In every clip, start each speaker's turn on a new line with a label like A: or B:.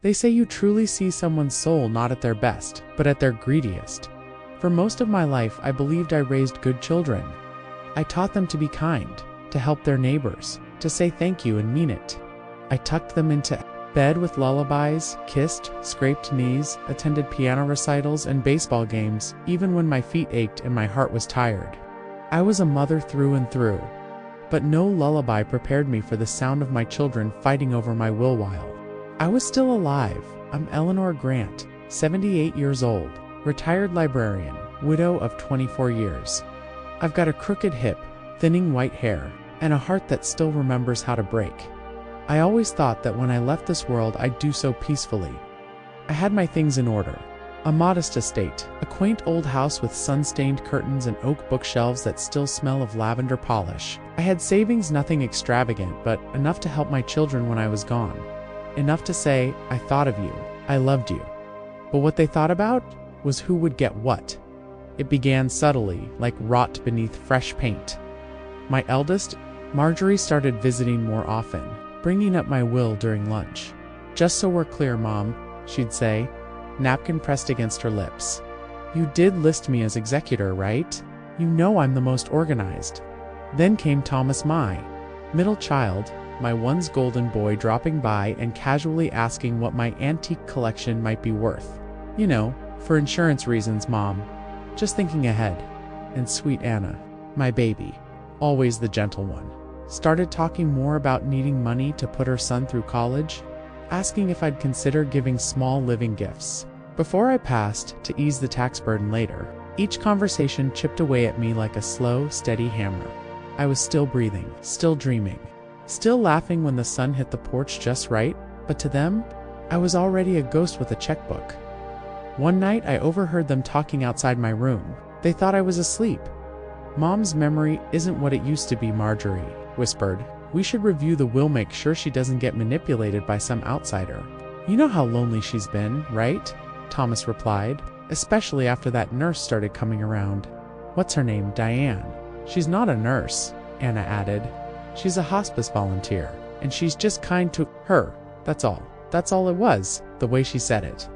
A: They say you truly see someone's soul not at their best, but at their greediest. For most of my life, I believed I raised good children. I taught them to be kind, to help their neighbors, to say thank you and mean it. I tucked them into bed with lullabies, kissed, scraped knees, attended piano recitals and baseball games, even when my feet ached and my heart was tired. I was a mother through and through. But no lullaby prepared me for the sound of my children fighting over my will while I was still alive. I'm Eleanor Grant, 78 years old, retired librarian, widow of 24 years. I've got a crooked hip, thinning white hair, and a heart that still remembers how to break. I always thought that when I left this world I'd do so peacefully. I had my things in order. A modest estate, a quaint old house with sun-stained curtains and oak bookshelves that still smell of lavender polish. I had savings, nothing extravagant, but enough to help my children when I was gone. Enough to say, I thought of you, I loved you. But what they thought about was who would get what. It began subtly, like rot beneath fresh paint. My eldest, Marjorie, started visiting more often, bringing up my will during lunch. "Just so we're clear, Mom," she'd say, napkin pressed against her lips. "You did list me as executor, right? You know I'm the most organized." Then came Thomas, my middle child, my once golden boy, dropping by and casually asking what my antique collection might be worth. "You know, for insurance reasons, Mom. Just thinking ahead." And sweet Anna, my baby, always the gentle one, started talking more about needing money to put her son through college, asking if I'd consider giving small living gifts before I passed to ease the tax burden later. Each conversation chipped away at me like a slow, steady hammer. I was still breathing, still dreaming, still laughing when the sun hit the porch just right, but to them, I was already a ghost with a checkbook. One night, I overheard them talking outside my room. They thought I was asleep. "Mom's memory isn't what it used to be," Marjorie whispered. "We should review the will, make sure she doesn't get manipulated by some outsider." "You know how lonely she's been, right?" Thomas replied, "especially after that nurse started coming around." "What's her name, Diane?" "She's not a nurse," Anna added. "She's a hospice volunteer, and she's just kind to her, that's all." That's all it was, the way she said it.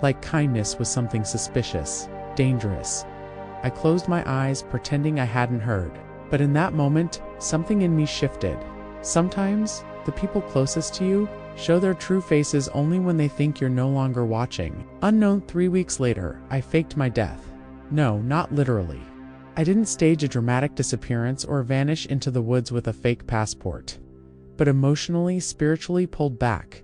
A: Like kindness was something suspicious, dangerous. I closed my eyes, pretending I hadn't heard. But in that moment, something in me shifted. Sometimes, the people closest to you show their true faces only when they think you're no longer watching. Unknown, 3 weeks later, I faked my death. No, not literally. I didn't stage a dramatic disappearance or vanish into the woods with a fake passport. But emotionally, spiritually pulled back.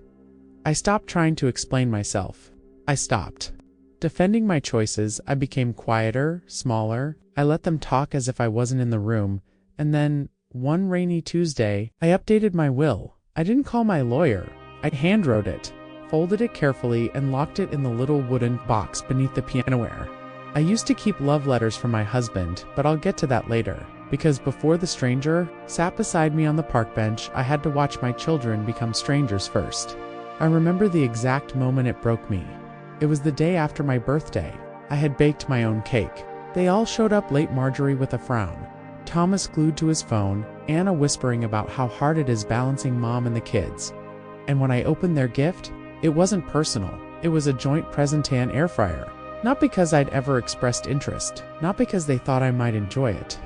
A: I stopped trying to explain myself. I stopped defending my choices. I became quieter, smaller. I let them talk as if I wasn't in the room. And then, one rainy Tuesday, I updated my will. I didn't call my lawyer. I handwrote it, folded it carefully, and locked it in the little wooden box beneath the pianoware. I used to keep love letters from my husband, but I'll get to that later. Because before the stranger sat beside me on the park bench, I had to watch my children become strangers first. I remember the exact moment it broke me. It was the day after my birthday. I had baked my own cake. They all showed up late, Marjorie with a frown, Thomas glued to his phone, Anna whispering about how hard it is balancing Mom and the kids. And when I opened their gift, it wasn't personal. It was a joint Presentan air fryer. Not because I'd ever expressed interest, not because they thought I might enjoy it,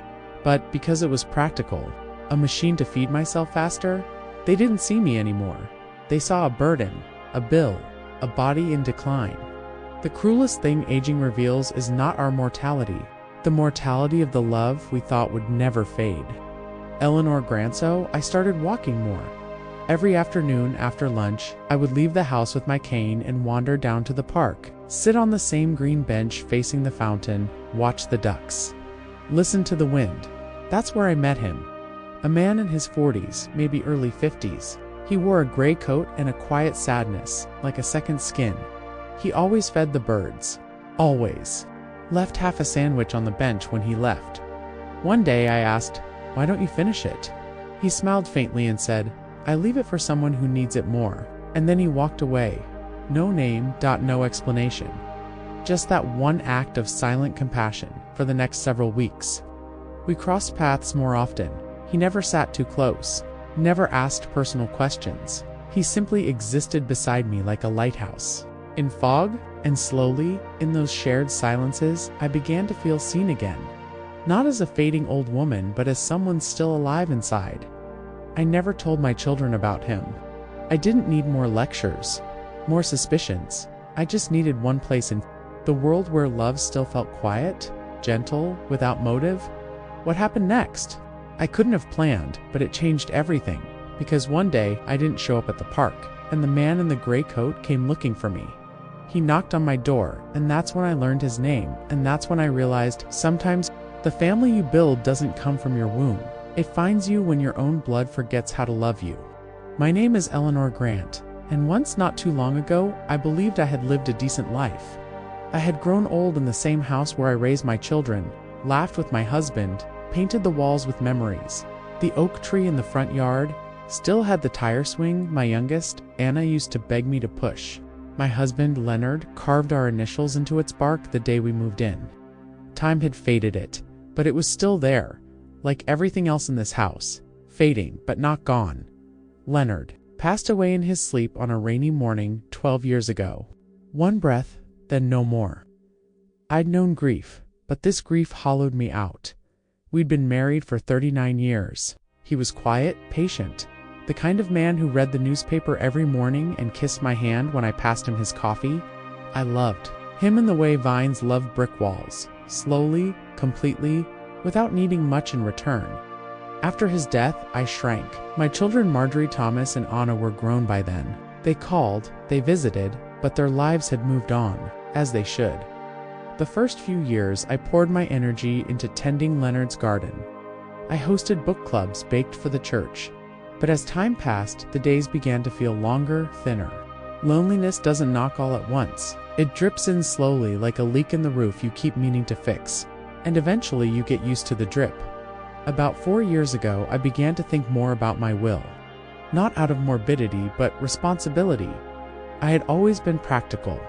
A: but because it was practical. A machine to feed myself faster. They didn't see me anymore. They saw a burden, a bill, a body in decline. The cruelest thing aging reveals is not our mortality, the mortality of the love we thought would never fade. Eleanor Grant. So I started walking more. Every afternoon after lunch, I would leave the house with my cane and wander down to the park, sit on the same green bench facing the fountain, watch the ducks, listen to the wind. That's where I met him. A man in his 40s, maybe early 50s. He wore a gray coat and a quiet sadness, like a second skin. He always fed the birds. Always. Left half a sandwich on the bench when he left. One day I asked, "Why don't you finish it?" He smiled faintly and said, "I leave it for someone who needs it more." And then he walked away. No name, no explanation. Just that one act of silent compassion for the next several weeks. We crossed paths more often. He never sat too close. Never asked personal questions. He simply existed beside me like a lighthouse. In fog, and slowly, in those shared silences, I began to feel seen again. Not as a fading old woman, but as someone still alive inside. I never told my children about him. I didn't need more lectures, more suspicions. I just needed one place in the world where love still felt quiet, gentle, without motive. What happened next? I couldn't have planned, but it changed everything. Because one day, I didn't show up at the park, and the man in the gray coat came looking for me. He knocked on my door, and that's when I learned his name, and that's when I realized sometimes the family you build doesn't come from your womb. It finds you when your own blood forgets how to love you. My name is Eleanor Grant, and once not too long ago, I believed I had lived a decent life. I had grown old in the same house where I raised my children, laughed with my husband, painted the walls with memories. The oak tree in the front yard still had the tire swing my youngest, Anna, used to beg me to push. My husband, Leonard, carved our initials into its bark the day we moved in. Time had faded it, but it was still there, like everything else in this house, fading but not gone. Leonard passed away in his sleep on a rainy morning 12 years ago. One breath, then no more. I'd known grief, but this grief hollowed me out. We'd been married for 39 years. He was quiet, patient, the kind of man who read the newspaper every morning and kissed my hand when I passed him his coffee. I loved him in the way vines love brick walls, slowly, completely, without needing much in return. After his death, I shrank. My children Marjorie, Thomas, and Anna were grown by then. They called, they visited, but their lives had moved on, as they should. The first few years, I poured my energy into tending Leonard's garden. I hosted book clubs baked for the church. But as time passed, the days began to feel longer, thinner. Loneliness doesn't knock all at once. It drips in slowly like a leak in the roof you keep meaning to fix. And eventually you get used to the drip. About 4 years ago, I began to think more about my will. Not out of morbidity, but responsibility. I had always been practical.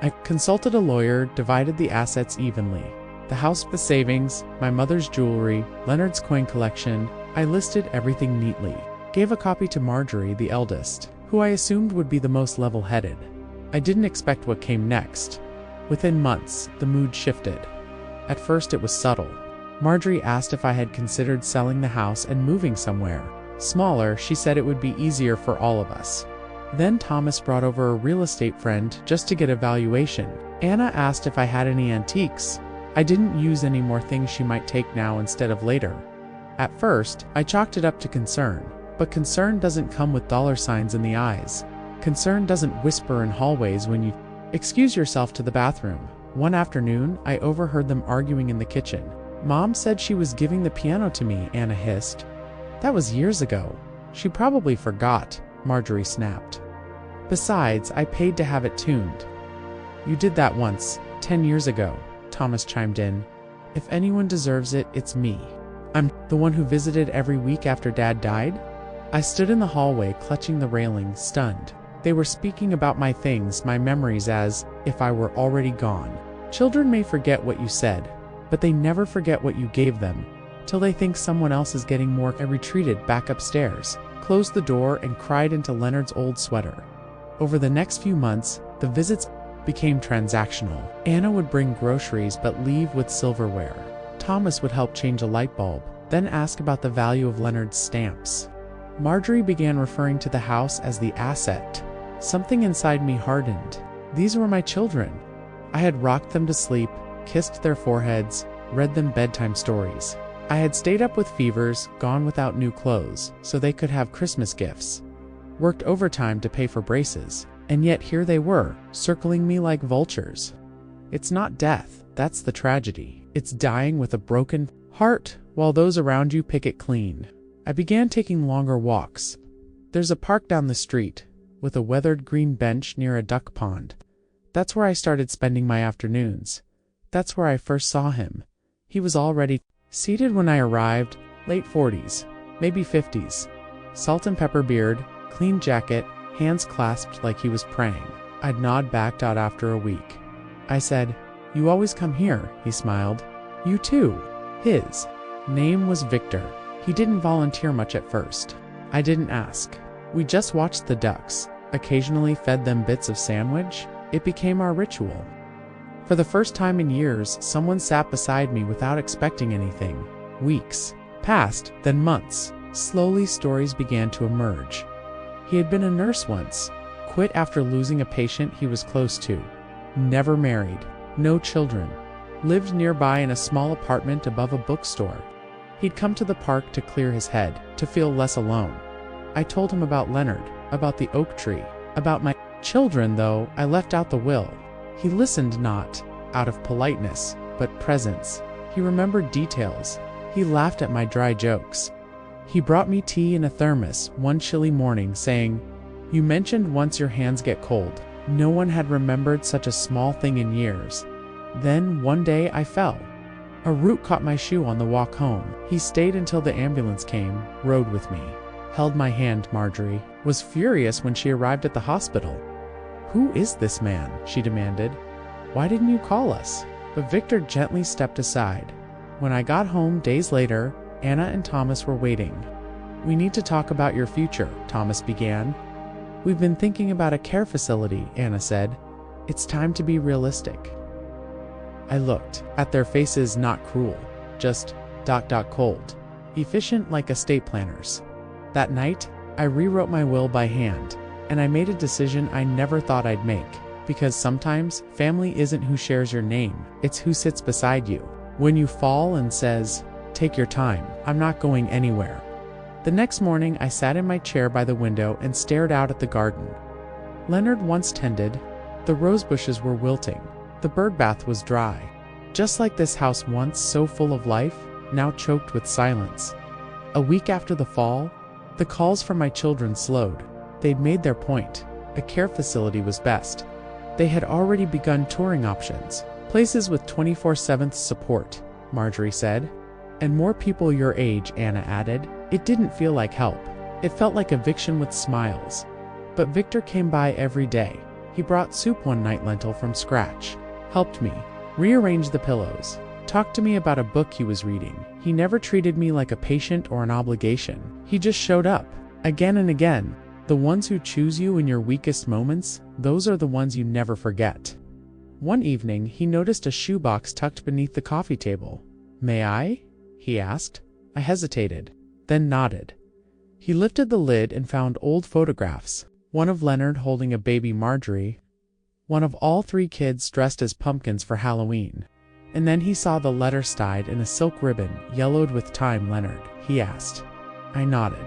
A: I consulted a lawyer, divided the assets evenly. The house, the savings, my mother's jewelry, Leonard's coin collection. I listed everything neatly. Gave a copy to Marjorie, the eldest, who I assumed would be the most level-headed. I didn't expect what came next. Within months, the mood shifted. At first it was subtle. Marjorie asked if I had considered selling the house and moving somewhere smaller. She said it would be easier for all of us. Then Thomas brought over a real estate friend just to get a valuation. Anna asked if I had any antiques. I didn't use any more things she might take now instead of later. At first, I chalked it up to concern. But concern doesn't come with dollar signs in the eyes. Concern doesn't whisper in hallways when you excuse yourself to the bathroom. One afternoon, I overheard them arguing in the kitchen. Mom said she was giving the piano to me, Anna hissed. That was years ago. She probably forgot, Marjorie snapped. Besides, I paid to have it tuned. You did that once, 10 years ago, Thomas chimed in. If anyone deserves it, it's me. I'm the one who visited every week after Dad died? I stood in the hallway, clutching the railing, stunned. They were speaking about my things, my memories, as if I were already gone. Children may forget what you said, but they never forget what you gave them, till they think someone else is getting more. I retreated back upstairs, closed the door, and cried into Leonard's old sweater. Over the next few months, the visits became transactional. Anna would bring groceries but leave with silverware. Thomas would help change a light bulb, then ask about the value of Leonard's stamps. Marjorie began referring to the house as the asset. Something inside me hardened. These were my children. I had rocked them to sleep, kissed their foreheads, read them bedtime stories. I had stayed up with fevers, gone without new clothes, so they could have Christmas gifts. Worked overtime to pay for braces, and yet here they were, circling me like vultures. It's not death, that's the tragedy. It's dying with a broken heart, while those around you pick it clean. I began taking longer walks. There's a park down the street, with a weathered green bench near a duck pond. That's where I started spending my afternoons. That's where I first saw him. He was already seated when I arrived, late 40s, maybe 50s. Salt and pepper beard, clean jacket, hands clasped like he was praying. I'd nod back out after a week. I said, "You always come here," he smiled. "You too." His name was Victor. He didn't volunteer much at first. I didn't ask. We just watched the ducks, occasionally fed them bits of sandwich. It became our ritual. For the first time in years, someone sat beside me without expecting anything. Weeks passed, then months. Slowly, stories began to emerge. He had been a nurse once, quit after losing a patient he was close to. Never married, no children. Lived nearby in a small apartment above a bookstore. He'd come to the park to clear his head, to feel less alone. I told him about Leonard, about the oak tree, about my children, though I left out the will. He listened, not out of politeness, but presence. He remembered details. He laughed at my dry jokes. He brought me tea in a thermos one chilly morning, saying, "You mentioned once your hands get cold." No one had remembered such a small thing in years. Then, one day, I fell. A root caught my shoe on the walk home. He stayed until the ambulance came, rode with me, held my hand. Marjorie was furious when she arrived at the hospital. "Who is this man?" she demanded. "Why didn't you call us?" But Victor gently stepped aside. When I got home days later, Anna and Thomas were waiting. "We need to talk about your future," Thomas began. "We've been thinking about a care facility," Anna said. "It's time to be realistic." I looked at their faces, not cruel, just cold, efficient like estate planners. That night, I rewrote my will by hand, and I made a decision I never thought I'd make. Because sometimes, family isn't who shares your name, it's who sits beside you when you fall and says, "Take your time, I'm not going anywhere." The next morning, I sat in my chair by the window and stared out at the garden. Leonard once tended. The rose bushes were wilting. The bird bath was dry. Just like this house, once so full of life, now choked with silence. A week after the fall, the calls from my children slowed. They'd made their point. A care facility was best. They had already begun touring options. "Places with 24/7 support," Marjorie said. "And more people your age," Anna added. It didn't feel like help. It felt like eviction with smiles. But Victor came by every day. He brought soup one night, lentil from scratch. Helped me rearrange the pillows. Talked to me about a book he was reading. He never treated me like a patient or an obligation. He just showed up. Again and again. The ones who choose you in your weakest moments, those are the ones you never forget. One evening, he noticed a shoebox tucked beneath the coffee table. "May I?" he asked. I hesitated, then nodded. He lifted the lid and found old photographs. One of Leonard holding a baby Marjorie. One of all three kids dressed as pumpkins for Halloween. And then he saw the letter tied in a silk ribbon, yellowed with time. "Leonard?" he asked. I nodded.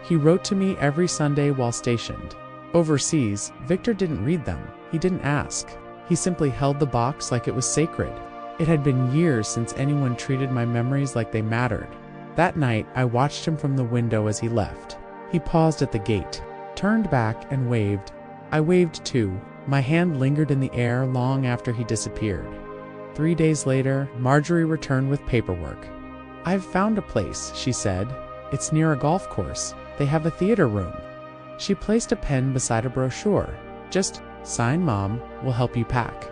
A: He wrote to me every Sunday while stationed overseas. Victor didn't read them. He didn't ask. He simply held the box like it was sacred. It had been years since anyone treated my memories like they mattered. That night, I watched him from the window as he left. He paused at the gate, turned back and waved. I waved too. My hand lingered in the air long after he disappeared. 3 days later, Marjorie returned with paperwork. "I've found a place," she said. "It's near a golf course. They have a theater room." She placed a pen beside a brochure. "Just sign, Mom. We'll help you pack."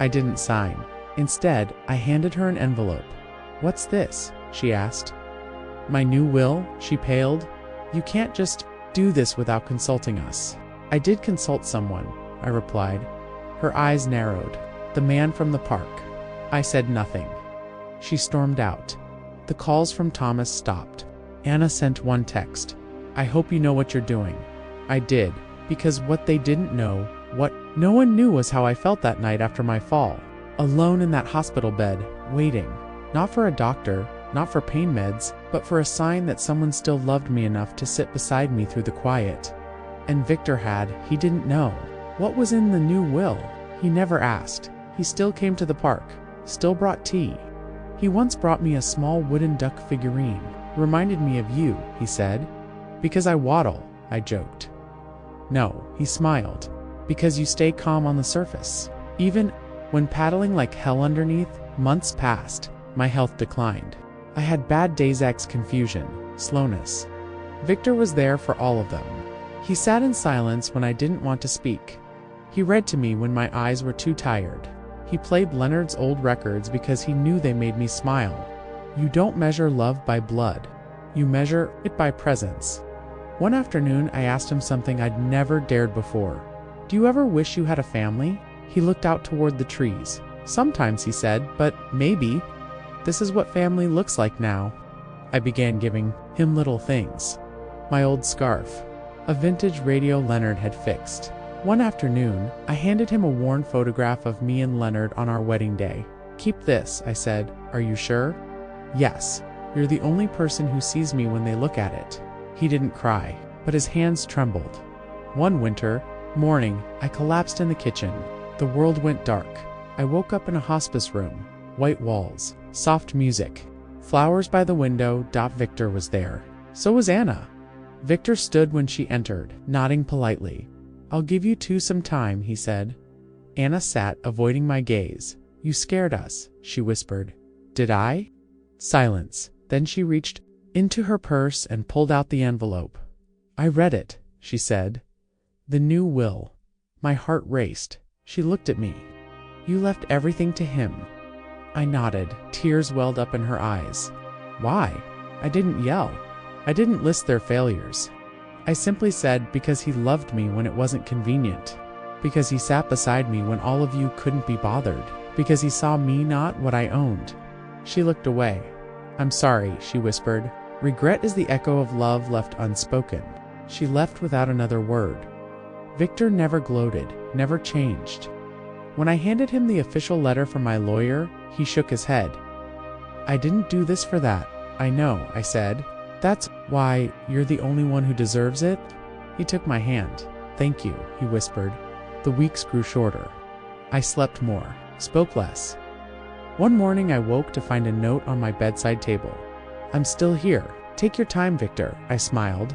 A: I didn't sign. Instead, I handed her an envelope. "What's this?" she asked. "My new will," she paled. "You can't just do this without consulting us." "I did consult someone," I replied. Her eyes narrowed. "The man from the park." I said nothing. She stormed out. The calls from Thomas stopped. Anna sent one text. "I hope you know what you're doing." I did, because what they didn't know, what no one knew, was how I felt that night after my fall. Alone in that hospital bed, waiting. Not for a doctor, not for pain meds, but for a sign that someone still loved me enough to sit beside me through the quiet. And Victor he didn't know. What was in the new will? He never asked. He still came to the park, still brought tea. He once brought me a small wooden duck figurine. "Reminded me of you," he said. "Because I waddle," I joked. "No," he smiled. "Because you stay calm on the surface. Even when paddling like hell underneath." Months passed. My health declined. I had bad days, confusion, slowness. Victor was there for all of them. He sat in silence when I didn't want to speak. He read to me when my eyes were too tired. He played Leonard's old records because he knew they made me smile. You don't measure love by blood. You measure it by presence. One afternoon, I asked him something I'd never dared before. Do you ever wish you had a family? He looked out toward the trees. Sometimes, he said, but maybe. This is what family looks like now. I began giving him little things. My old scarf. A vintage radio Leonard had fixed. One afternoon, I handed him a worn photograph of me and Leonard on our wedding day. Keep this, I said. Are you sure? Yes. You're the only person who sees me when they look at it. He didn't cry, but his hands trembled. One winter morning, I collapsed in the kitchen. The world went dark. I woke up in a hospice room. White walls, soft music, flowers by the window. Victor was there. So was Anna. Victor stood when she entered, nodding politely. I'll give you two some time, he said. Anna sat, avoiding my gaze. You scared us, she whispered. Did I? Silence. Then she reached into her purse and pulled out the envelope. I read it, she said. The new will. My heart raced. She looked at me. You left everything to him. I nodded. Tears welled up in her eyes. Why? I didn't yell. I didn't list their failures. I simply said because he loved me when it wasn't convenient. Because he sat beside me when all of you couldn't be bothered. Because he saw me not what I owned. She looked away. I'm sorry, she whispered. Regret is the echo of love left unspoken. She left without another word. Victor never gloated, never changed. When I handed him the official letter from my lawyer, he shook his head. I didn't do this for that. I know, I said. That's why you're the only one who deserves it? He took my hand. Thank you, he whispered. The weeks grew shorter. I slept more, spoke less. One morning I woke to find a note on my bedside table. I'm still here. Take your time, Victor, I smiled.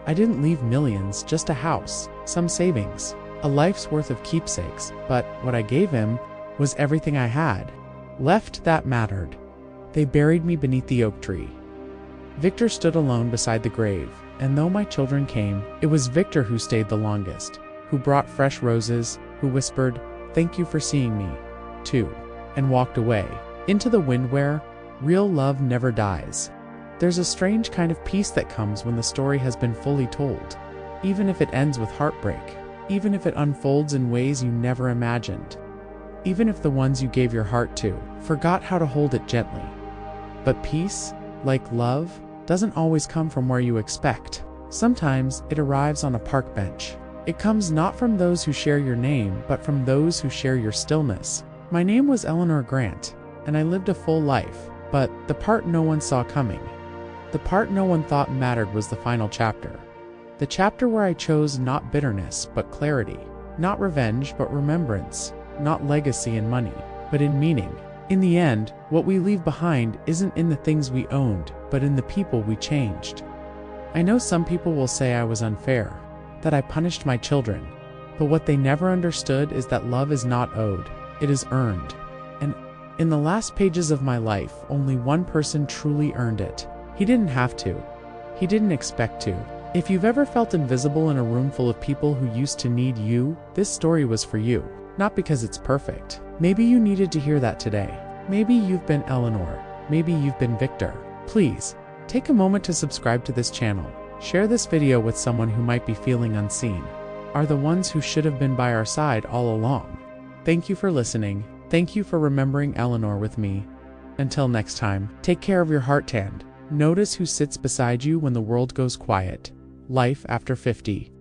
A: I didn't leave millions, just a house, some savings, a life's worth of keepsakes, but what I gave him was everything I had. Left that mattered. They buried me beneath the oak tree. Victor stood alone beside the grave, and though my children came, it was Victor who stayed the longest, who brought fresh roses, who whispered, "Thank you for seeing me, too," and walked away, into the wind where real love never dies. There's a strange kind of peace that comes when the story has been fully told, even if it ends with heartbreak, even if it unfolds in ways you never imagined, even if the ones you gave your heart to forgot how to hold it gently. But peace, like love, doesn't always come from where you expect. Sometimes it arrives on a park bench. It comes not from those who share your name, but from those who share your stillness. My name was Eleanor Grant, and I lived a full life, but the part no one saw coming, the part no one thought mattered was the final chapter. The chapter where I chose not bitterness, but clarity, not revenge, but remembrance, not legacy and money, but in meaning. In the end, what we leave behind isn't in the things we owned, but in the people we changed. I know some people will say I was unfair, that I punished my children, but what they never understood is that love is not owed, it is earned. And in the last pages of my life, only one person truly earned it. He didn't have to. He didn't expect to. If you've ever felt invisible in a room full of people who used to need you, this story was for you. Not because it's perfect. Maybe you needed to hear that today. Maybe you've been Eleanor. Maybe you've been Victor. Please, take a moment to subscribe to this channel. Share this video with someone who might be feeling unseen. Are the ones who should have been by our side all along. Thank you for listening. Thank you for remembering Eleanor with me. Until next time, take care of your heart and notice who sits beside you when the world goes quiet. Life after 50.